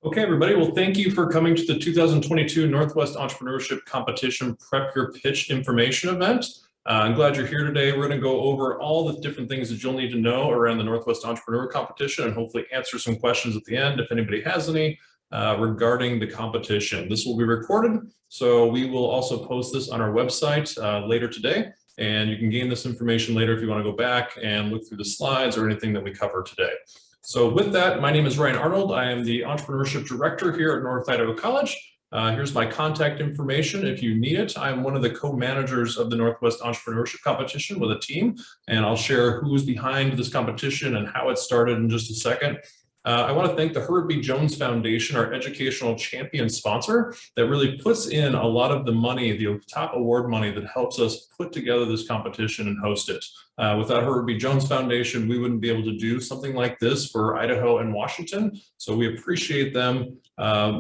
Okay, everybody. Well, thank you for coming to the 2022 Northwest Entrepreneurship Competition Prep Your Pitch Information event. I'm glad you're here today. We're going to go over all the different things that you'll need to know around the Northwest Entrepreneur Competition and hopefully answer some questions at the end if anybody has any regarding the competition. This will be recorded, so we will also post this on our website later today, and you can gain this information later if you want to go back and look through the slides or anything that we cover today. So with that, my name is Ryan Arnold. I am the Entrepreneurship Director here at North Idaho College. Here's my contact information if you need it. I'm one of the co-managers of the Northwest Entrepreneurship Competition with a team, and I'll share who's behind this competition and how it started in just a second. I want to thank the Herbert B. Jones Foundation, our educational champion sponsor, that really puts in a lot of the money, the top award money that helps us put together this competition and host it. Without Herbert B. Jones Foundation, we wouldn't be able to do something like this for Idaho and Washington. So we appreciate them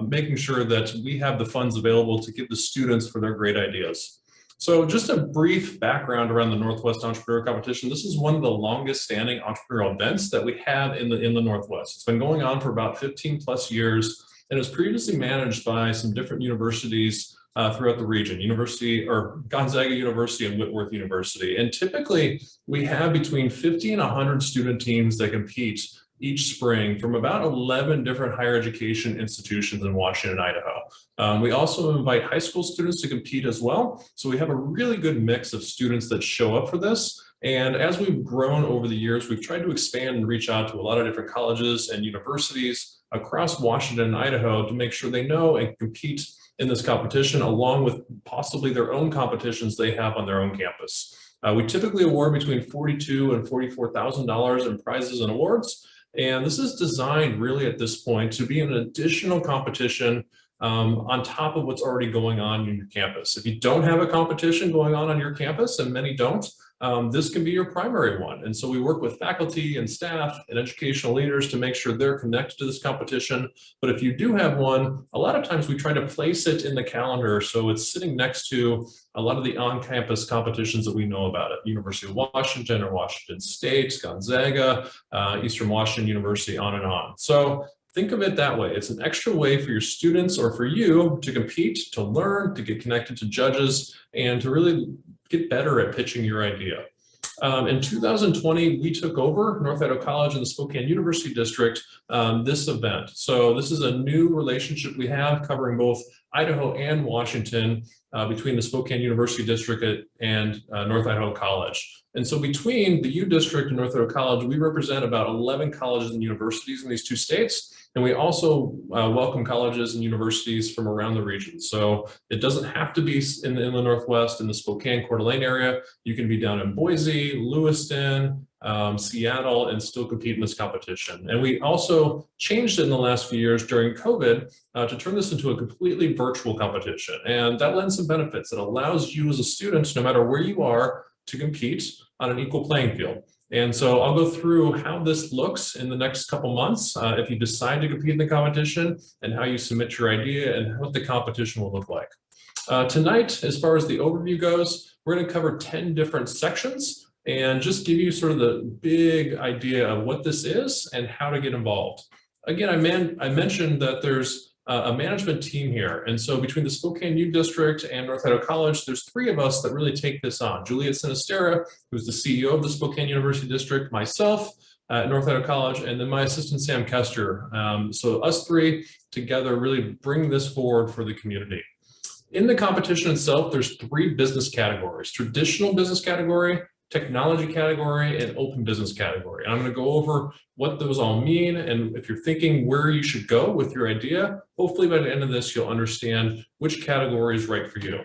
making sure that we have the funds available to give the students for their great ideas. So just a brief background around the Northwest Entrepreneur Competition. This is one of the longest standing entrepreneurial events that we have in the Northwest. It's been going on for about 15 plus years and was previously managed by some different universities throughout the region, Gonzaga University and Whitworth University. And typically we have between 50 and 100 student teams that compete each spring from about 11 different higher education institutions in Washington and Idaho. We also invite high school students to compete as well. So we have a really good mix of students that show up for this. And as we've grown over the years, we've tried to expand and reach out to a lot of different colleges and universities across Washington and Idaho to make sure they know and compete in this competition, along with possibly their own competitions they have on their own campus. We typically award between $42,000 and $44,000 in prizes and awards. And this is designed really at this point to be an additional competition on top of what's already going on in your campus. If you don't have a competition going on your campus, and many don't, this can be your primary one. And so we work with faculty and staff and educational leaders to make sure they're connected to this competition. But if you do have one, a lot of times we try to place it in the calendar so it's sitting next to a lot of the on-campus competitions that we know about at University of Washington or Washington State, Gonzaga, Eastern Washington University, on and on. So think of it that way. It's an extra way for your students or for you to compete, to learn, to get connected to judges, and to really get better at pitching your idea. In 2020, we took over North Idaho College and the Spokane University District this event. So this is a new relationship we have covering both Idaho and Washington between the Spokane University District and North Idaho College. And so between the U District and North Idaho College, we represent about 11 colleges and universities in these two states. And we also welcome colleges and universities from around the region. So it doesn't have to be in the Northwest, in the Spokane, Coeur d'Alene area. You can be down in Boise, Lewiston, Seattle, and still compete in this competition. And we also changed it in the last few years during COVID to turn this into a completely virtual competition. And that lends some benefits. It allows you as a student, no matter where you are, to compete on an equal playing field. And so I'll go through how this looks in the next couple months if you decide to compete in the competition, and how you submit your idea and what the competition will look like. Tonight, as far as the overview goes, we're going to cover 10 different sections and just give you sort of the big idea of what this is and how to get involved. Again, I mentioned that there's a management team here. And so between the Spokane U District and North Idaho College, there's three of us that really take this on. Juliet Sinistera, who's the CEO of the Spokane University District, myself at North Idaho College, and then my assistant, Sam Kester. So us three together really bring this forward for the community. In the competition itself, there's three business categories: traditional business category, technology category, and open business category. And I'm going to go over what those all mean. And if you're thinking where you should go with your idea, hopefully by the end of this, you'll understand which category is right for you.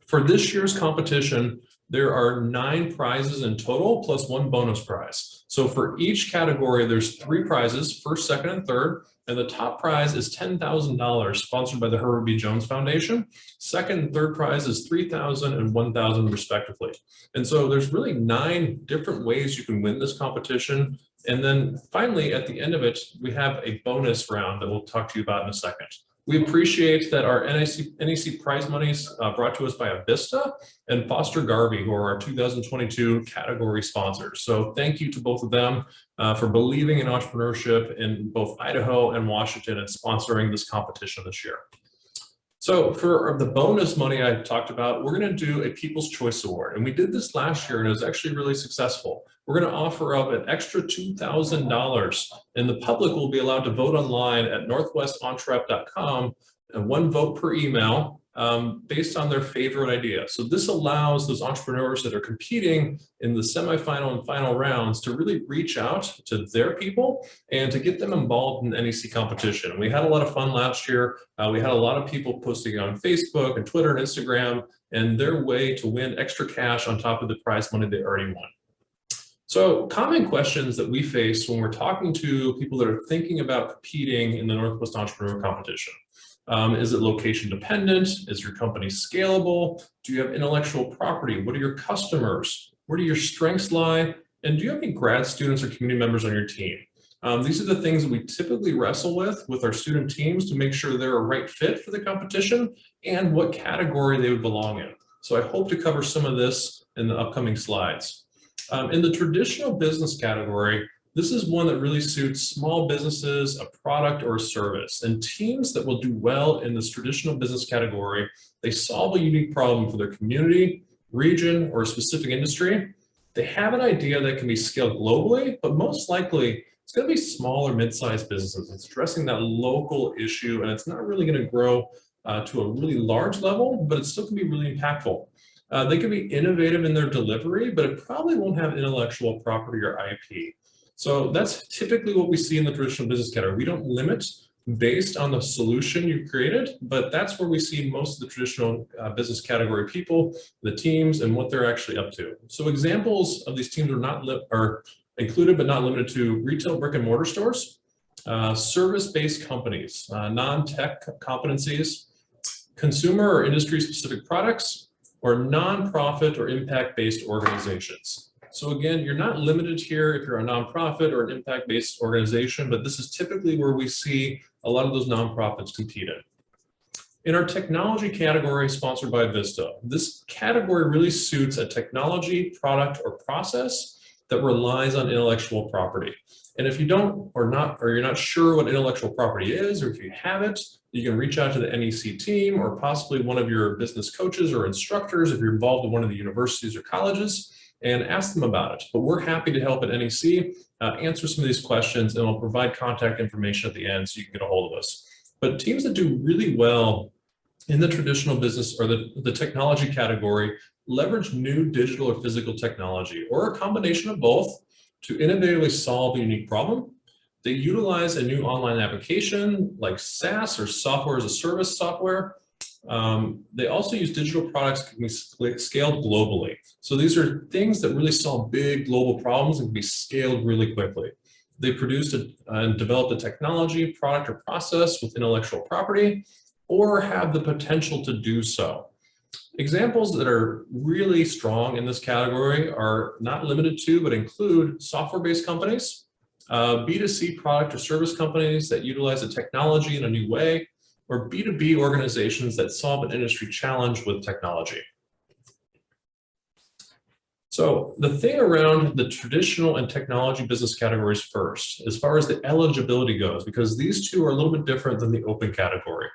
For this year's competition, there are 9 prizes in total, plus 1 bonus prize. So for each category, there's 3 prizes, first, second, and third. And the top prize is $10,000, sponsored by the Herbert B. Jones Foundation. Second and third prize is $3,000 and $1,000 respectively. And so there's really 9 different ways you can win this competition. And then finally, at the end of it, we have a bonus round that we'll talk to you about in a second. We appreciate that our NEC prize monies brought to us by Avista and Foster Garvey, who are our 2022 category sponsors. So thank you to both of them for believing in entrepreneurship in both Idaho and Washington and sponsoring this competition this year. So for the bonus money I talked about, we're going to do a People's Choice Award. And we did this last year and it was actually really successful. We're going to offer up an extra $2,000 and the public will be allowed to vote online at northwestentrep.com and one vote per email based on their favorite idea. So this allows those entrepreneurs that are competing in the semifinal and final rounds to really reach out to their people and to get them involved in NEC competition. We had a lot of fun last year. We had a lot of people posting on Facebook and Twitter and Instagram and their way to win extra cash on top of the prize money they already won. So common questions that we face when we're talking to people that are thinking about competing in the Northwest Entrepreneur Competition. Is it location dependent? Is your company scalable? Do you have intellectual property? What are your customers? Where do your strengths lie? And do you have any grad students or community members on your team? These are the things that we typically wrestle with our student teams to make sure they're a right fit for the competition and what category they would belong in. So I hope to cover some of this in the upcoming slides. In the traditional business category, this is one that really suits small businesses, a product or a service, and teams that will do well in this traditional business category. They solve a unique problem for their community, region, or a specific industry. They have an idea that can be scaled globally, but most likely it's going to be small or mid-sized businesses. It's addressing that local issue, and it's not really going to grow to a really large level, but it's still going to be really impactful. They can be innovative in their delivery, but it probably won't have intellectual property or IP. So that's typically what we see in the traditional business category. We don't limit based on the solution you created, but that's where we see most of the traditional business category people, the teams, and what they're actually up to. So examples of these teams are included but not limited to retail brick and mortar stores, service-based companies, non-tech competencies, consumer or industry-specific products, or nonprofit or impact-based organizations. So again, you're not limited here if you're a nonprofit or an impact-based organization, but this is typically where we see a lot of those nonprofits compete in. In our technology category sponsored by Vista, this category really suits a technology, product, or process that relies on intellectual property. And if you don't or you're not sure what intellectual property is, or if you have it, you can reach out to the NEC team or possibly one of your business coaches or instructors if you're involved in one of the universities or colleges, and ask them about it. But we're happy to help at NEC answer some of these questions, and we'll provide contact information at the end so you can get a hold of us. But teams that do really well in the traditional business or the technology category leverage new digital or physical technology, or a combination of both, to innovatively solve a unique problem. They utilize a new online application like SaaS or software as a service software. They also use digital products that can be scaled globally. So these are things that really solve big global problems and can be scaled really quickly. They produced and developed a technology, product, or process with intellectual property, or have the potential to do so. Examples that are really strong in this category are not limited to, but include software-based companies, B2C product or service companies that utilize the technology in a new way, or B2B organizations that solve an industry challenge with technology. So the thing around the traditional and technology business categories first, as far as the eligibility goes, because these two are a little bit different than the open category.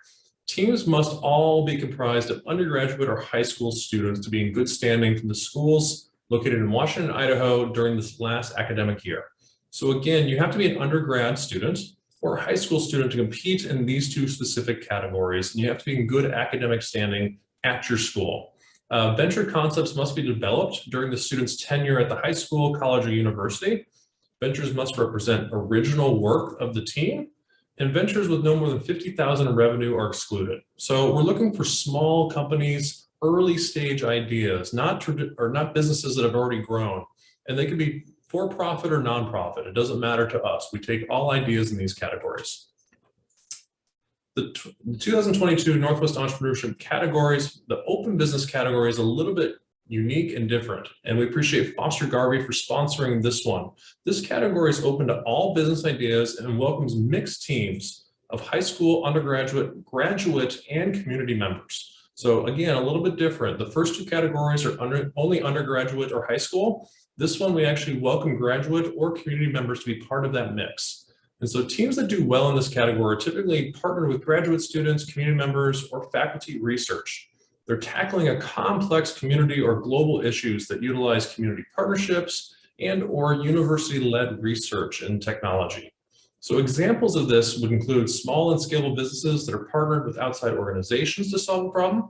Teams must all be comprised of undergraduate or high school students to be in good standing from the schools located in Washington, Idaho during this last academic year. So again, you have to be an undergrad student or a high school student to compete in these two specific categories, and you have to be in good academic standing at your school. Venture concepts must be developed during the student's tenure at the high school, college, or university. Ventures must represent original work of the team, and ventures with no more than $50,000 in revenue are excluded. So we're looking for small companies, early stage ideas, not businesses that have already grown, and they could be for-profit or nonprofit. It doesn't matter to us. We take all ideas in these categories. The 2022 Northwest Entrepreneurship categories, the open business category is a little bit unique and different, and we appreciate Foster Garvey for sponsoring this one. This category is open to all business ideas and welcomes mixed teams of high school, undergraduate, graduate, and community members. So again, a little bit different. The first two categories are only undergraduate or high school. This one, we actually welcome graduate or community members to be part of that mix. And so teams that do well in this category are typically partnered with graduate students, community members, or faculty research. They're tackling a complex community or global issues that utilize community partnerships and or university-led research and technology. So examples of this would include small and scalable businesses that are partnered with outside organizations to solve a problem,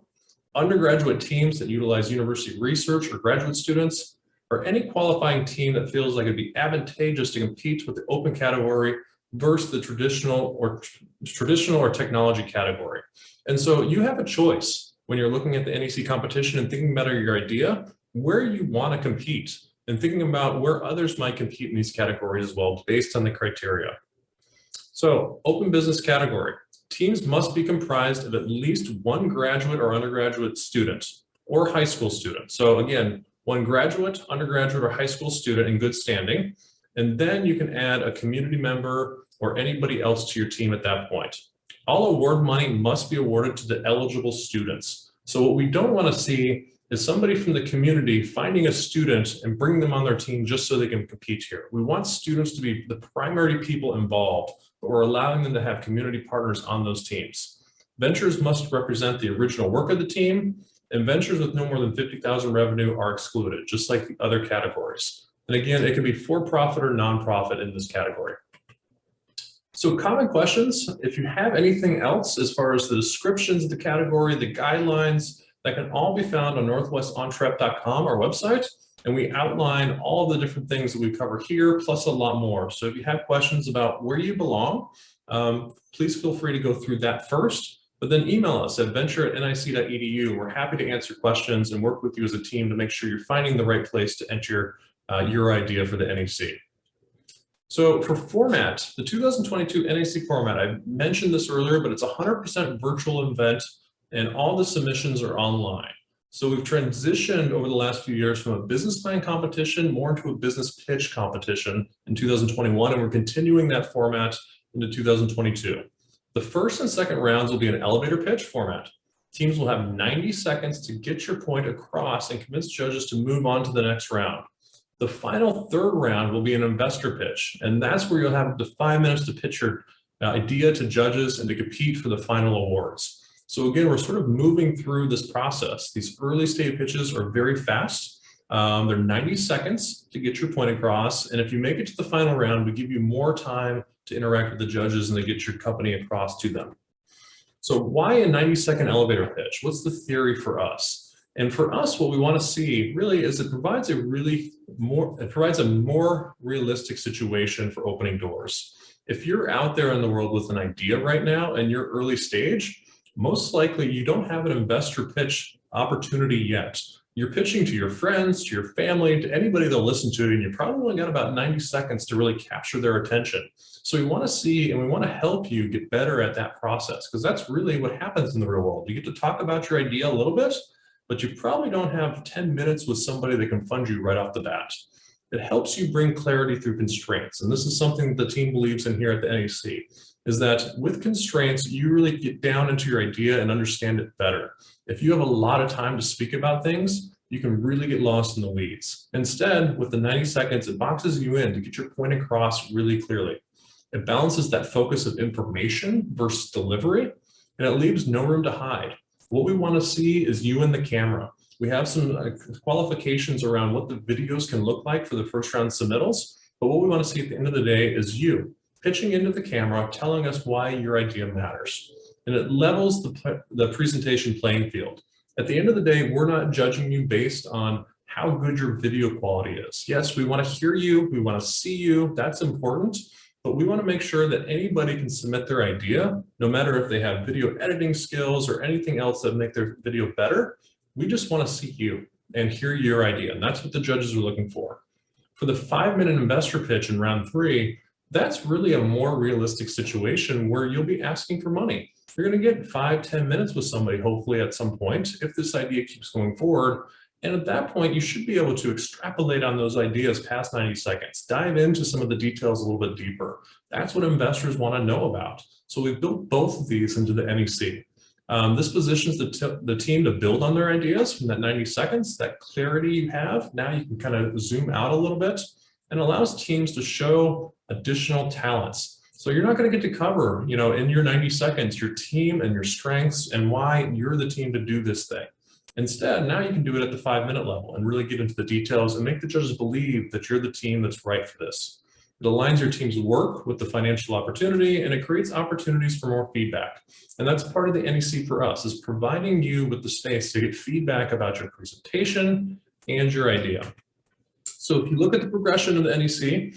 undergraduate teams that utilize university research or graduate students, or any qualifying team that feels like it'd be advantageous to compete with the open category versus the traditional or technology category. And so you have a choice when you're looking at the NEC competition and thinking about your idea, where you want to compete, and thinking about where others might compete in these categories as well, based on the criteria. So, open business category. Teams must be comprised of at least one graduate or undergraduate student or high school student. So again, one graduate, undergraduate, or high school student in good standing, and then you can add a community member or anybody else to your team at that point. All award money must be awarded to the eligible students. So what we don't want to see is somebody from the community finding a student and bringing them on their team just so they can compete here. We want students to be the primary people involved, but we're allowing them to have community partners on those teams. Ventures must represent the original work of the team, and ventures with no more than 50,000 revenue are excluded, just like the other categories. And again, it can be for-profit or nonprofit in this category. So common questions, if you have anything else as far as the descriptions of the category, the guidelines, that can all be found on northwestontrep.com, our website, and we outline all the different things that we cover here, plus a lot more. So if you have questions about where you belong, please feel free to go through that first, but then email us at venture@nic.edu. We're happy to answer questions and work with you as a team to make sure you're finding the right place to enter your idea for the NEC. So for format, the 2022 NEC format, I mentioned this earlier, but it's a 100% virtual event and all the submissions are online. So we've transitioned over the last few years from a business plan competition more into a business pitch competition in 2021, and we're continuing that format into 2022. The first and second rounds will be an elevator pitch format. Teams will have 90 seconds to get your point across and convince judges to move on to the next round. The final third round will be an investor pitch, and that's where you'll have up to 5 minutes to pitch your idea to judges and to compete for the final awards. So again, we're sort of moving through this process. These early stage pitches are very fast. They're 90 seconds to get your point across. And if you make it to the final round, we give you more time to interact with the judges and to get your company across to them. So why a 90-second elevator pitch? What's the theory for us? And for us, what we want to see really is it provides a more realistic situation for opening doors. If you're out there in the world with an idea right now and you're early stage, most likely you don't have an investor pitch opportunity yet. You're pitching to your friends, to your family, to anybody they'll listen to, and you probably only got about 90 seconds to really capture their attention. So we want to see and we want to help you get better at that process, because that's really what happens in the real world. You get to talk about your idea a little bit, but you probably don't have 10 minutes with somebody that can fund you right off the bat. It helps you bring clarity through constraints. And this is something the team believes in here at the NEC, is that with constraints, you really get down into your idea and understand it better. If you have a lot of time to speak about things, you can really get lost in the weeds. Instead, with the 90 seconds, it boxes you in to get your point across really clearly. It balances that focus of information versus delivery, and it leaves no room to hide. What we want to see is you and the camera. We have some qualifications around what the videos can look like for the first round submittals, but what we want to see at the end of the day is you pitching into the camera, telling us why your idea matters. And it levels the presentation playing field. At the end of the day, we're not judging you based on how good your video quality is. Yes, we want to hear you, we want to see you, that's important, but we want to make sure that anybody can submit their idea, no matter if they have video editing skills or anything else that make their video better. We just want to see you and hear your idea, and that's what the judges are looking for. For the 5-minute investor pitch in round 3, that's really a more realistic situation where you'll be asking for money. You're going to get 5-10 minutes with somebody, hopefully at some point, if this idea keeps going forward, And at that point, you should be able to extrapolate on those ideas past 90 seconds, dive into some of the details a little bit deeper. That's what investors want to know about. So we've built both of these into the NEC. This positions the team to build on their ideas from that 90 seconds, that clarity you have. Now you can kind of zoom out a little bit and allows teams to show additional talents. So you're not going to get to cover, in your 90 seconds, your team and your strengths and why you're the team to do this thing. Instead, now you can do it at the 5-minute level and really get into the details and make the judges believe that you're the team that's right for this. It aligns your team's work with the financial opportunity, and it creates opportunities for more feedback. And that's part of the NEC for us, is providing you with the space to get feedback about your presentation and your idea. So if you look at the progression of the NEC,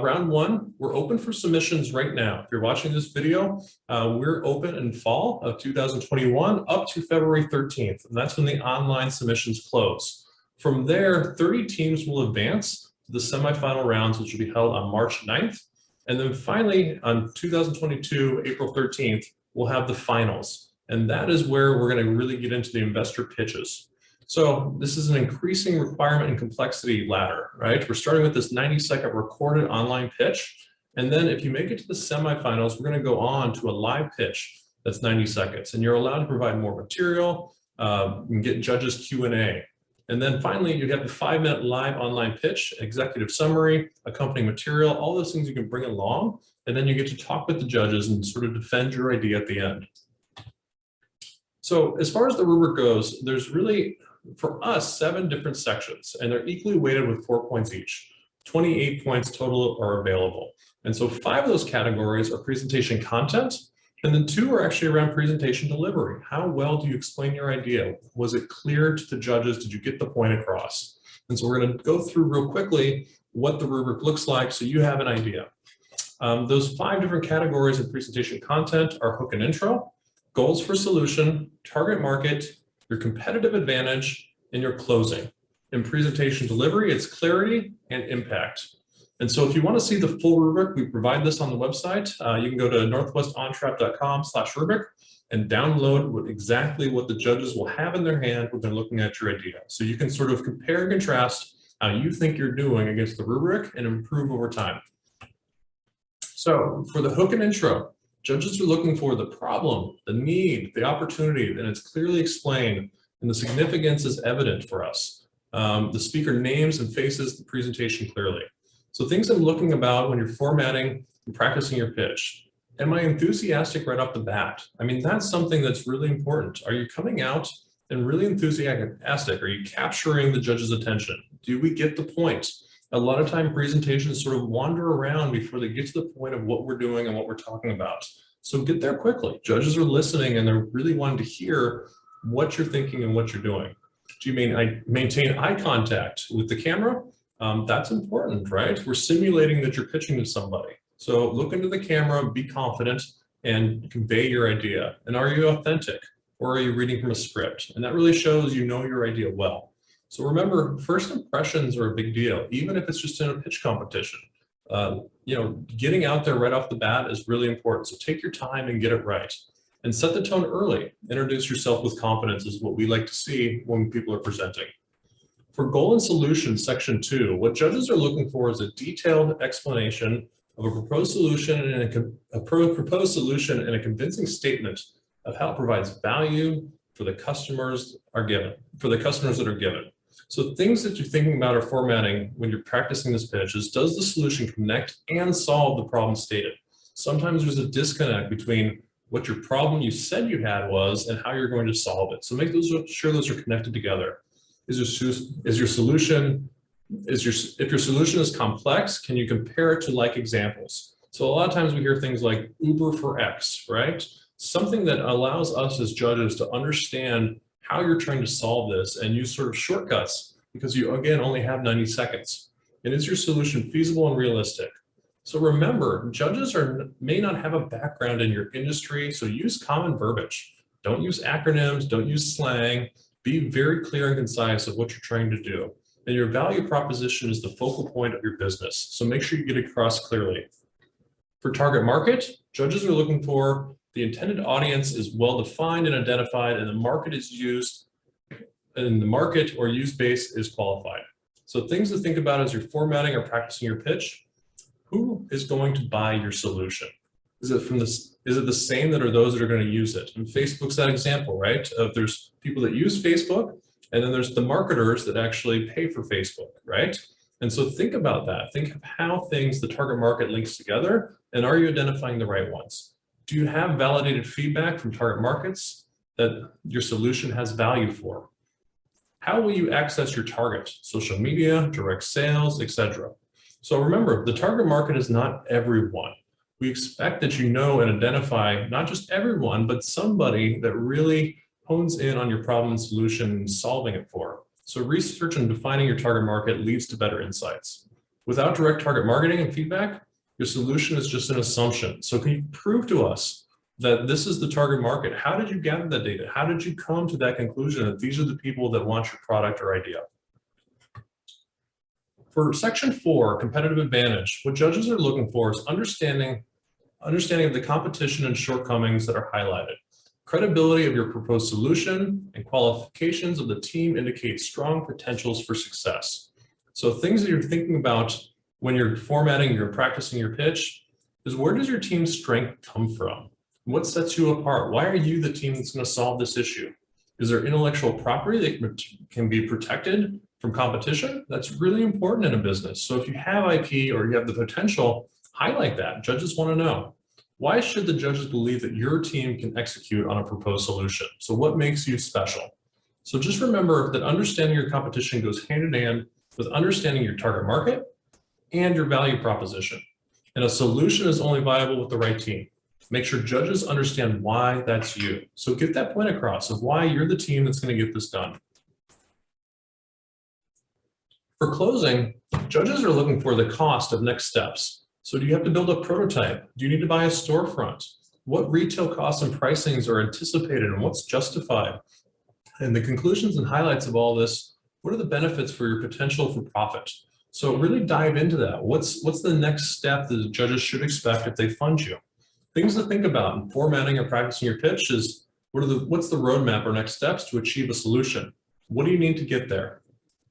round one, we're open for submissions right now. If you're watching this video, we're open in fall of 2021 up to February 13th, and that's when the online submissions close. From there, 30 teams will advance to the semifinal rounds, which will be held on March 9th. And then finally, on 2022, April 13th, we'll have the finals. And that is where we're going to really get into the investor pitches. So this is an increasing requirement and complexity ladder, right? We're starting with this 90-second recorded online pitch. And then if you make it to the semifinals, we're going to go on to a live pitch that's 90 seconds. And you're allowed to provide more material, and get judges Q&A. And then finally, you have the 5-minute live online pitch, executive summary, accompanying material, all those things you can bring along. And then you get to talk with the judges and sort of defend your idea at the end. So as far as the rubric goes, there's really, for us, 7 different sections, and they're equally weighted with 4 points each. 28 points total are available. And so 5 of those categories are presentation content, and then 2 are actually around presentation delivery. How well do you explain your idea? Was it clear to the judges? Did you get the point across? And so we're going to go through real quickly what the rubric looks like so you have an idea. Those 5 different categories of presentation content are hook and intro, goals for solution, target market, your competitive advantage, and your closing. In presentation delivery, it's clarity and impact. And so if you want to see the full rubric, we provide this on the website. You can go to northwestontrap.com/rubric and download exactly what the judges will have in their hand when they're looking at your idea. So you can sort of compare and contrast how you think you're doing against the rubric and improve over time. So for the hook and intro, judges are looking for the problem, the need, the opportunity, and it's clearly explained, and the significance is evident for us. The speaker names and faces the presentation clearly. So things I'm looking about when you're formatting and practicing your pitch. Am I enthusiastic right off the bat? I mean, that's something that's really important. Are you coming out and really enthusiastic? Are you capturing the judge's attention? Do we get the point? A lot of time presentations sort of wander around before they get to the point of what we're doing and what we're talking about. So get there quickly. Judges are listening and they're really wanting to hear what you're thinking and what you're doing. Do you mean I maintain eye contact with the camera? That's important, right? We're simulating that you're pitching to somebody. So look into the camera, be confident, and convey your idea. And are you authentic, or are you reading from a script? And that really shows you know your idea well. So remember, first impressions are a big deal, even if it's just in a pitch competition. Getting out there right off the bat is really important. So take your time and get it right. And set the tone early. Introduce yourself with confidence is what we like to see when people are presenting. For goal and solution, section 2, what judges are looking for is a detailed explanation of a proposed solution and a convincing statement of how it provides value for the customers that are given. So things that you're thinking about or formatting when you're practicing this pitch is, does the solution connect and solve the problem stated? Sometimes there's a disconnect between what your problem you said you had was and how you're going to solve it. So make sure those are connected together. If your solution is complex, can you compare it to like examples? So a lot of times we hear things like Uber for X, right? Something that allows us as judges to understand how you're trying to solve this and use sort of shortcuts because you, again, only have 90 seconds. And is your solution feasible and realistic? So remember, judges may not have a background in your industry, so use common verbiage. Don't use acronyms, don't use slang. Be very clear and concise of what you're trying to do. And your value proposition is the focal point of your business. So make sure you get across clearly. For target market, judges are looking for the intended audience is well defined and identified, and the market is used in the market or use base is qualified. So things to think about as you're formatting or practicing your pitch: who is going to buy your solution? Is it the same that are those that are going to use it? And Facebook's that example, right? There's people that use Facebook, and then there's the marketers that actually pay for Facebook, right? And so think about that. Think of how the target market links together, and are you identifying the right ones? Do you have validated feedback from target markets that your solution has value for? How will you access your target? Social media, direct sales, etc. So remember, the target market is not everyone. We expect that you know and identify not just everyone, but somebody that really hones in on your problem and solution and solving it for. So research and defining your target market leads to better insights. Without direct target marketing and feedback, your solution is just an assumption. So can you prove to us that this is the target market? How did you gather that data? How did you come to that conclusion that these are the people that want your product or idea? For section 4, competitive advantage, what judges are looking for is understanding of the competition and shortcomings that are highlighted. Credibility of your proposed solution and qualifications of the team indicate strong potentials for success. So things that you're thinking about when you're formatting, you're practicing your pitch, is where does your team's strength come from? What sets you apart? Why are you the team that's going to solve this issue? Is there intellectual property that can be protected from competition? That's really important in a business. So if you have IP or you have the potential, highlight that. Judges want to know. Why should the judges believe that your team can execute on a proposed solution? So what makes you special? So just remember that understanding your competition goes hand in hand with understanding your target market and your value proposition. And a solution is only viable with the right team. Make sure judges understand why that's you. So get that point across of why you're the team that's going to get this done. For closing, judges are looking for the cost of next steps. So do you have to build a prototype? Do you need to buy a storefront? What retail costs and pricings are anticipated and what's justified? And the conclusions and highlights of all this, what are the benefits for your potential for profit? So really dive into that. What's the next step that the judges should expect if they fund you? Things to think about in formatting or practicing your pitch is what's the roadmap or next steps to achieve a solution? What do you need to get there?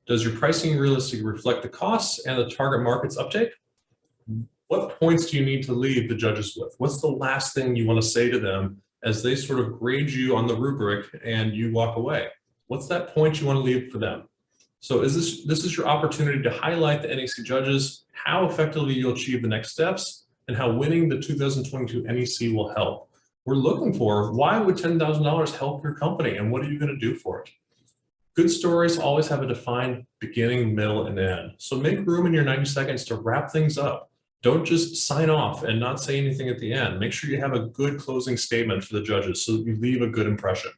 Does your pricing realistically reflect the costs and the target market's uptake? What points do you need to leave the judges with? What's the last thing you want to say to them as they sort of grade you on the rubric and you walk away? What's that point you want to leave for them? So this is your opportunity to highlight the NEC judges, how effectively you'll achieve the next steps, and how winning the 2022 NEC will help. We're looking for, why would $10,000 help your company and what are you going to do for it? Good stories always have a defined beginning, middle, and end. So make room in your 90 seconds to wrap things up. Don't just sign off and not say anything at the end. Make sure you have a good closing statement for the judges so that you leave a good impression.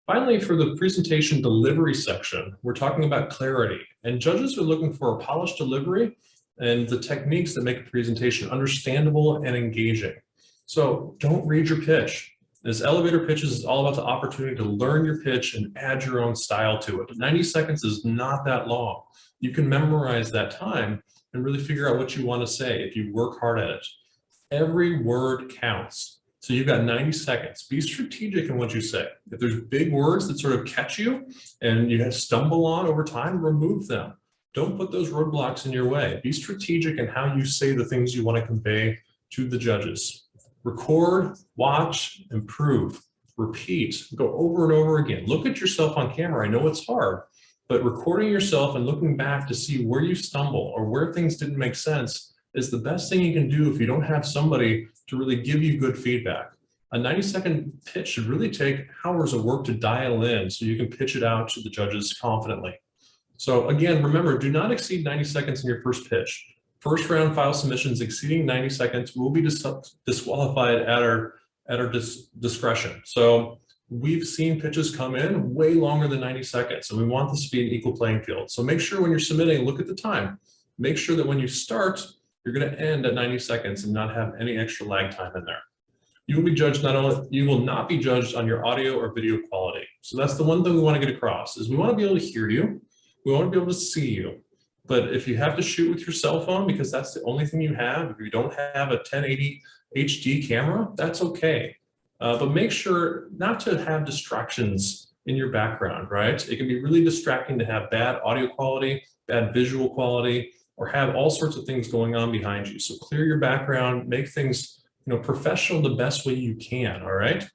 Finally, for the presentation delivery section, we're talking about clarity, and judges are looking for a polished delivery and the techniques that make a presentation understandable and engaging. So don't read your pitch. This elevator pitches is all about the opportunity to learn your pitch and add your own style to it. 90 seconds is not that long. You can memorize that time and really figure out what you want to say if you work hard at it. Every word counts. So you've got 90 seconds. Be strategic in what you say. If there's big words that sort of catch you and you stumble on over time, remove them. Don't put those roadblocks in your way. Be strategic in how you say the things you want to convey to the judges. Record, watch, improve, repeat, go over and over again. Look at yourself on camera. I know it's hard, but recording yourself and looking back to see where you stumble or where things didn't make sense is the best thing you can do if you don't have somebody to really give you good feedback. A 90-second pitch should really take hours of work to dial in so you can pitch it out to the judges confidently. So again, remember, do not exceed 90 seconds in your first pitch. First round file submissions exceeding 90 seconds will be disqualified at our discretion. So we've seen pitches come in way longer than 90 seconds, and we want this to be an equal playing field. So make sure when you're submitting, look at the time. Make sure that when you start, you're going to end at 90 seconds and not have any extra lag time in there. You will be judged you will not be judged on your audio or video quality. So that's the one thing we want to get across is we want to be able to hear you. We want to be able to see you. But if you have to shoot with your cell phone because that's the only thing you have, if you don't have a 1080 HD camera, that's okay. But make sure not to have distractions in your background, right? It can be really distracting to have bad audio quality, bad visual quality, or have all sorts of things going on behind you. So clear your background, make things, professional the best way you can, all right?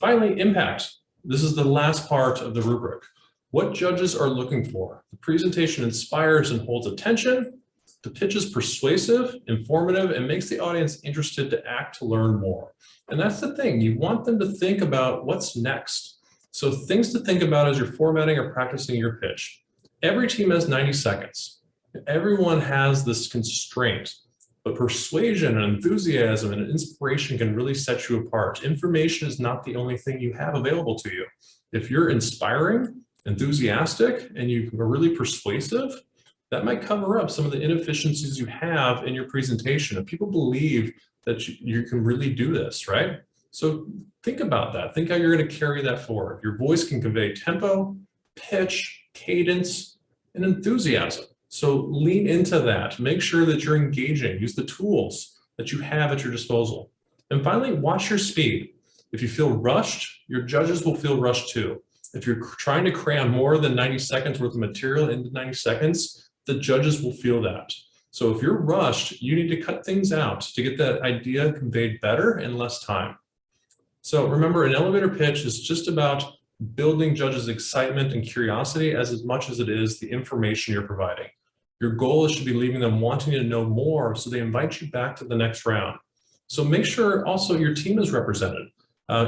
Finally, impact. This is the last part of the rubric. What judges are looking for. The presentation inspires and holds attention. The pitch is persuasive, informative, and makes the audience interested to act to learn more. And that's the thing, you want them to think about what's next. So things to think about as you're formatting or practicing your pitch. Every team has 90 seconds. Everyone has this constraint, but persuasion and enthusiasm and inspiration can really set you apart. Information is not the only thing you have available to you. If you're inspiring, enthusiastic, and you are really persuasive, that might cover up some of the inefficiencies you have in your presentation. If people believe that you can really do this, right? So think about that. Think how you're going to carry that forward. Your voice can convey tempo, pitch, cadence, and enthusiasm. So lean into that. Make sure that you're engaging. Use the tools that you have at your disposal. And finally, watch your speed. If you feel rushed, your judges will feel rushed too. If you're trying to cram more than 90 seconds worth of material into 90 seconds, the judges will feel that. So if you're rushed, you need to cut things out to get that idea conveyed better in less time. So remember, an elevator pitch is just about building judges' excitement and curiosity as much as it is the information you're providing. Your goal is to be leaving them wanting to know more, so they invite you back to the next round. So make sure also your team is represented.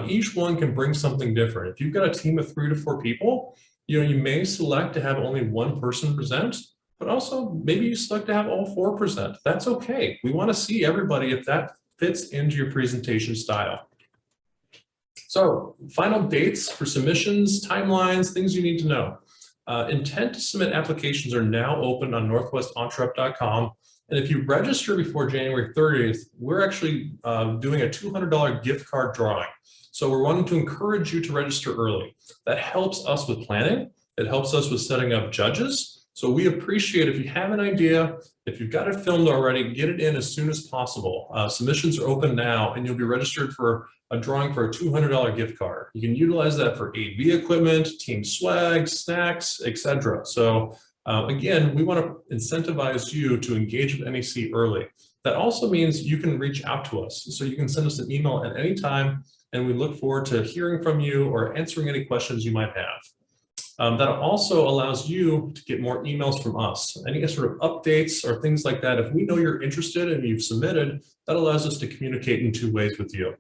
Each one can bring something different. If you've got a team of 3 to 4 people, you may select to have only one person present, but also maybe you select to have all 4 present. That's okay. We want to see everybody if that fits into your presentation style. So final dates for submissions, timelines, things you need to know. Intent to submit applications are now open on northwestontrep.com. And if you register before January 30th, we're actually doing a $200 gift card drawing. So we're wanting to encourage you to register early. That helps us with planning. It helps us with setting up judges. So we appreciate if you have an idea, if you've got it filmed already, get it in as soon as possible. Submissions are open now, and you'll be registered for a drawing for a $200 gift card. You can utilize that for AV equipment, team swag, snacks, etc. So again, we want to incentivize you to engage with NEC early. That also means you can reach out to us. So you can send us an email at any time, and we look forward to hearing from you or answering any questions you might have. That also allows you to get more emails from us. Any sort of updates or things like that, if we know you're interested and you've submitted, that allows us to communicate in 2 ways with you.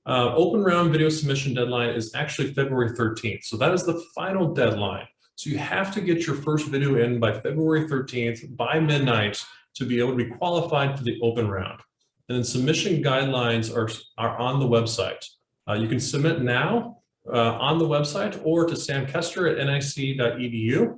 Open round video submission deadline is actually February 13th. So that is the final deadline. So you have to get your first video in by February 13th by midnight to be able to be qualified for the open round. And then submission guidelines are on the website. You can submit now on the website or to Sam Kester at nic.edu.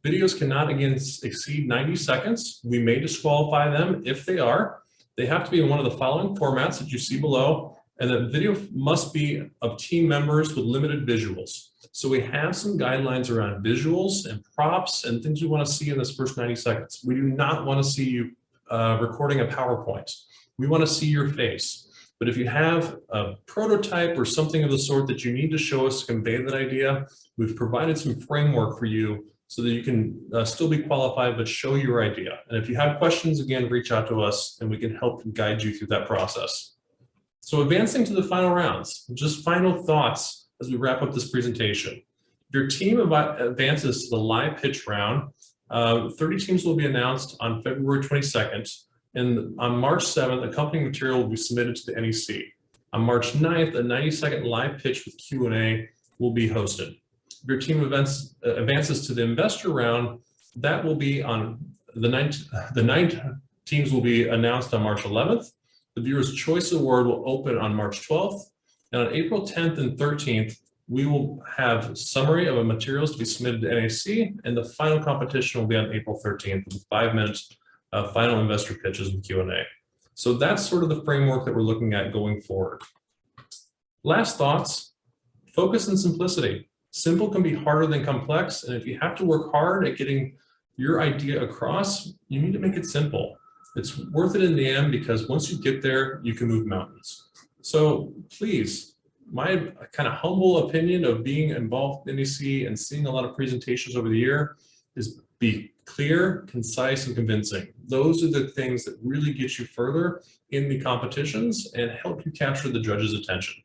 Videos cannot, again, exceed 90 seconds. We may disqualify them if they are. They have to be in one of the following formats that you see below, and the video must be of team members with limited visuals. So we have some guidelines around visuals and props and things we want to see in this first 90 seconds. We do not want to see you recording a PowerPoint. We want to see your face. But if you have a prototype or something of the sort that you need to show us to convey that idea, we've provided some framework for you so that you can still be qualified but show your idea. And if you have questions, again, reach out to us and we can help guide you through that process. So advancing to the final rounds, just final thoughts as we wrap up this presentation. If your team advances to the live pitch round, 30 teams will be announced on February 22nd. And on March 7th, accompanying material will be submitted to the NEC. On March 9th, a 90-second live pitch with Q&A will be hosted. If your team advances to the investor round, that will be on the 9 teams will be announced on March 11th. The Viewer's Choice Award will open on March 12th. And on April 10th and 13th, we will have a summary of the materials to be submitted to NEC, and the final competition will be on April 13th with 5 minutes final investor pitches and Q&A. So that's sort of the framework that we're looking at going forward. Last thoughts, focus and simplicity. Simple can be harder than complex, and if you have to work hard at getting your idea across, you need to make it simple. It's worth it in the end because once you get there, you can move mountains. So please my kind of humble opinion of being involved in NEC and seeing a lot of presentations over the year is be clear, concise, and convincing. Those are the things that really get you further in the competitions and help you capture the judge's attention.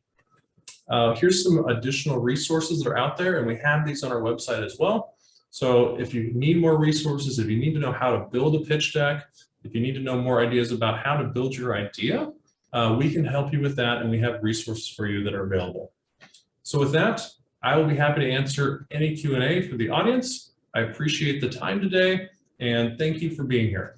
Here's some additional resources that are out there, and we have these on our website as well. So if you need more resources, if you need to know how to build a pitch deck, if you need to know more ideas about how to build your idea, we can help you with that, and we have resources for you that are available. So with that, I will be happy to answer any Q&A for the audience. I appreciate the time today, and thank you for being here.